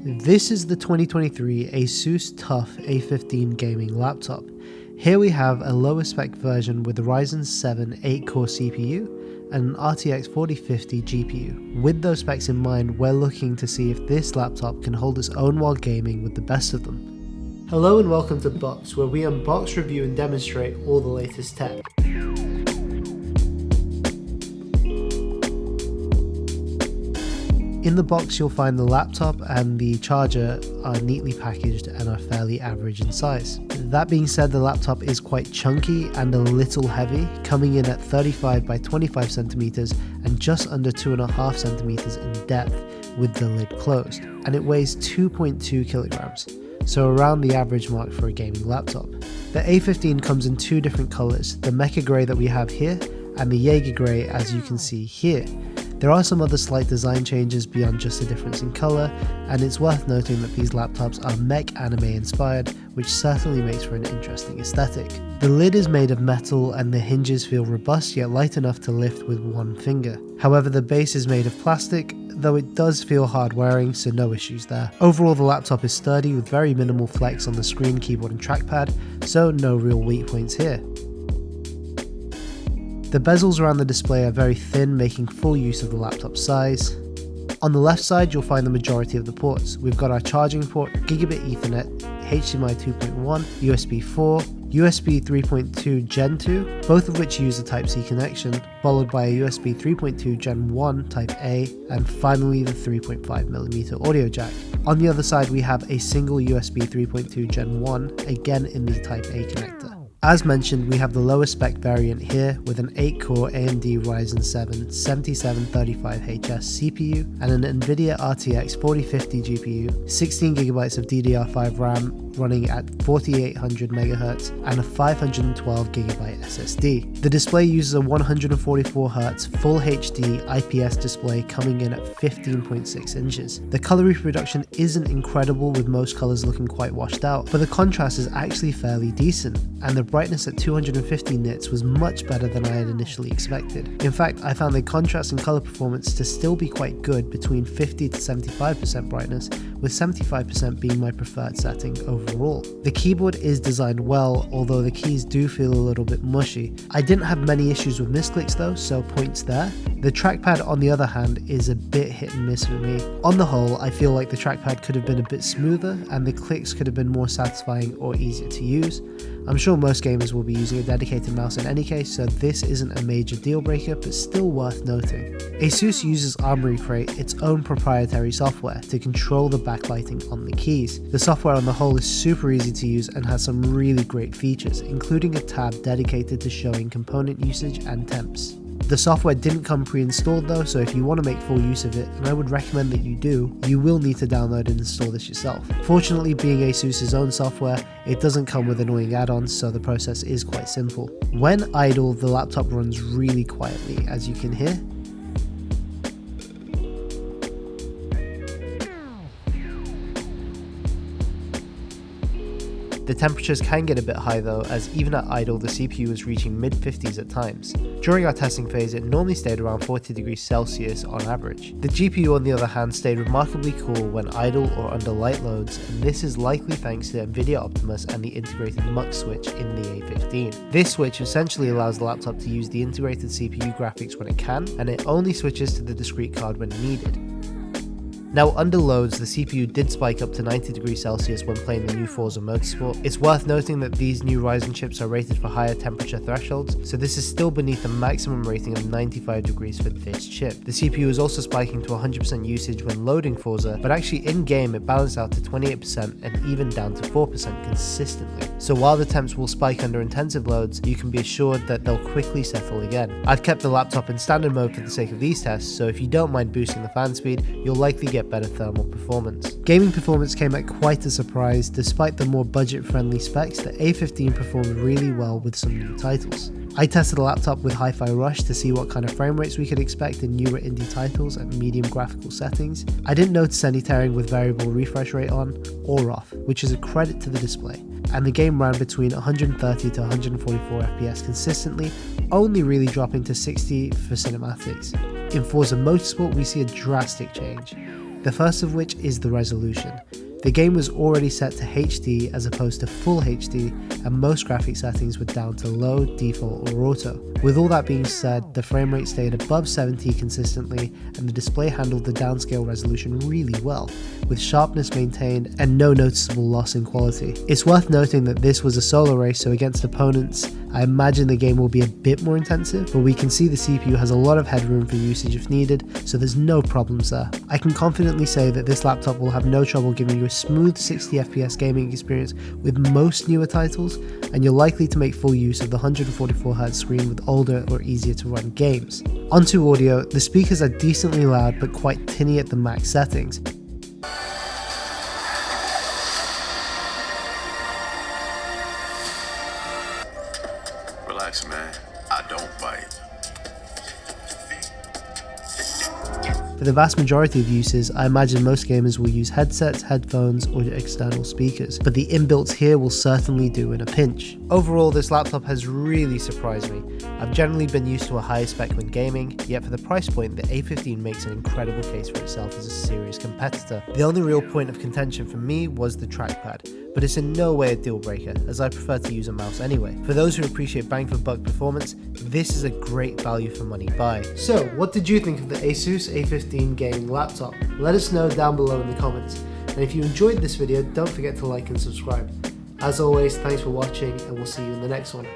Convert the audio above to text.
This is the 2023 ASUS TUF A15 gaming laptop. Here we have a lower spec version with the Ryzen 7 8-core CPU and an RTX 4050 GPU. With those specs in mind, we're looking to see if this laptop can hold its own while gaming with the best of them. Hello and welcome to Box, where we unbox, review and demonstrate all the latest tech. In the box you'll find the laptop and the charger are neatly packaged and are fairly average in size. That being said, the laptop is quite chunky and a little heavy, coming in at 35 by 25 centimeters and just under 2.5 centimeters in depth with the lid closed, and it weighs 2.2 kilograms, so around the average mark for a gaming laptop. The A15 comes in two different colors, the Mecha Grey that we have here and the Jaeger Grey as you can see here. There are some other slight design changes beyond just a difference in colour, and it's worth noting that these laptops are mech anime inspired, which certainly makes for an interesting aesthetic. The lid is made of metal and the hinges feel robust yet light enough to lift with one finger. However, the base is made of plastic, though it does feel hard wearing, so no issues there. Overall, the laptop is sturdy with very minimal flex on the screen, keyboard and trackpad, so no real weak points here. The bezels around the display are very thin, making full use of the laptop size. On the left side you'll find the majority of the ports. We've got our charging port, Gigabit Ethernet, HDMI 2.1, USB 4, USB 3.2 Gen 2, both of which use a Type-C connection, followed by a USB 3.2 Gen 1 Type A, and finally the 3.5mm audio jack. On the other side we have a single USB 3.2 Gen 1, again in the Type A connector. As mentioned, we have the lower spec variant here with an 8-core AMD Ryzen 7 7735HS CPU and an Nvidia RTX 4050 GPU, 16GB of DDR5 RAM running at 4800 MHz and a 512GB SSD. The display uses a 144Hz Full HD IPS display coming in at 15.6 inches. The color reproduction isn't incredible with most colors looking quite washed out, but the contrast is actually fairly decent, and the brightness at 250 nits was much better than I had initially expected. In fact, I found the contrast and color performance to still be quite good, between 50 to 75% brightness, with 75% being my preferred setting overall. The keyboard is designed well, although the keys do feel a little bit mushy. I didn't have many issues with misclicks though, so points there. The trackpad on the other hand is a bit hit and miss for me. On the whole, I feel like the trackpad could have been a bit smoother and the clicks could have been more satisfying or easier to use. I'm sure most gamers will be using a dedicated mouse in any case, so this isn't a major deal breaker, but still worth noting. ASUS uses Armoury Crate, its own proprietary software, to control the backlighting on the keys. The software on the whole is super easy to use and has some really great features, including a tab dedicated to showing component usage and temps. The software didn't come pre-installed though, so if you want to make full use of it, and I would recommend that you do, you will need to download and install this yourself. Fortunately, being ASUS's own software, it doesn't come with annoying add-ons, so the process is quite simple. When idle, the laptop runs really quietly, as you can hear. The temperatures can get a bit high though, as even at idle the CPU was reaching mid-50s at times. During our testing phase it normally stayed around 40 degrees Celsius on average. The GPU on the other hand stayed remarkably cool when idle or under light loads, and this is likely thanks to Nvidia Optimus and the integrated mux switch in the A15. This switch essentially allows the laptop to use the integrated CPU graphics when it can, and it only switches to the discrete card when needed. Now under loads, the CPU did spike up to 90 degrees Celsius when playing the new Forza Motorsport. It's worth noting that these new Ryzen chips are rated for higher temperature thresholds, so this is still beneath the maximum rating of 95 degrees for this chip. The CPU is also spiking to 100% usage when loading Forza, but actually in-game it balanced out to 28% and even down to 4% consistently. So while the temps will spike under intensive loads, you can be assured that they'll quickly settle again. I've kept the laptop in standard mode for the sake of these tests, so if you don't mind boosting the fan speed, you'll likely get better thermal performance. Gaming performance came at quite a surprise. Despite the more budget-friendly specs, the A15 performed really well with some new titles. I tested the laptop with Hi-Fi Rush to see what kind of frame rates we could expect in newer indie titles at medium graphical settings. I didn't notice any tearing with variable refresh rate on or off, which is a credit to the display, and the game ran between 130 to 144 FPS consistently, only really dropping to 60 for cinematics. In Forza Motorsport we see a drastic change. The first of which is the resolution. The game was already set to HD as opposed to full HD, and most graphic settings were down to low, default or auto. With all that being said, the frame rate stayed above 70 consistently, and the display handled the downscale resolution really well, with sharpness maintained and no noticeable loss in quality. It's worth noting that this was a solo race, so against opponents, I imagine the game will be a bit more intensive, but we can see the CPU has a lot of headroom for usage if needed, so there's no problems there. I can confidently say that this laptop will have no trouble giving you a smooth 60fps gaming experience with most newer titles, and you're likely to make full use of the 144Hz screen with older or easier to run games. Onto audio, the speakers are decently loud but quite tinny at the max settings. Relax, man. I don't bite. For the vast majority of uses, I imagine most gamers will use headsets, headphones, or external speakers, but the inbuilts here will certainly do in a pinch. Overall, this laptop has really surprised me. I've generally been used to a higher spec when gaming, yet for the price point, the A15 makes an incredible case for itself as a serious competitor. The only real point of contention for me was the trackpad, but it's in no way a deal breaker, as I prefer to use a mouse anyway. For those who appreciate bang for buck performance, this is a great value for money buy. So, what did you think of the Asus A15 gaming laptop? Let us know down below in the comments. And if you enjoyed this video, don't forget to like and subscribe. As always, thanks for watching, and we'll see you in the next one.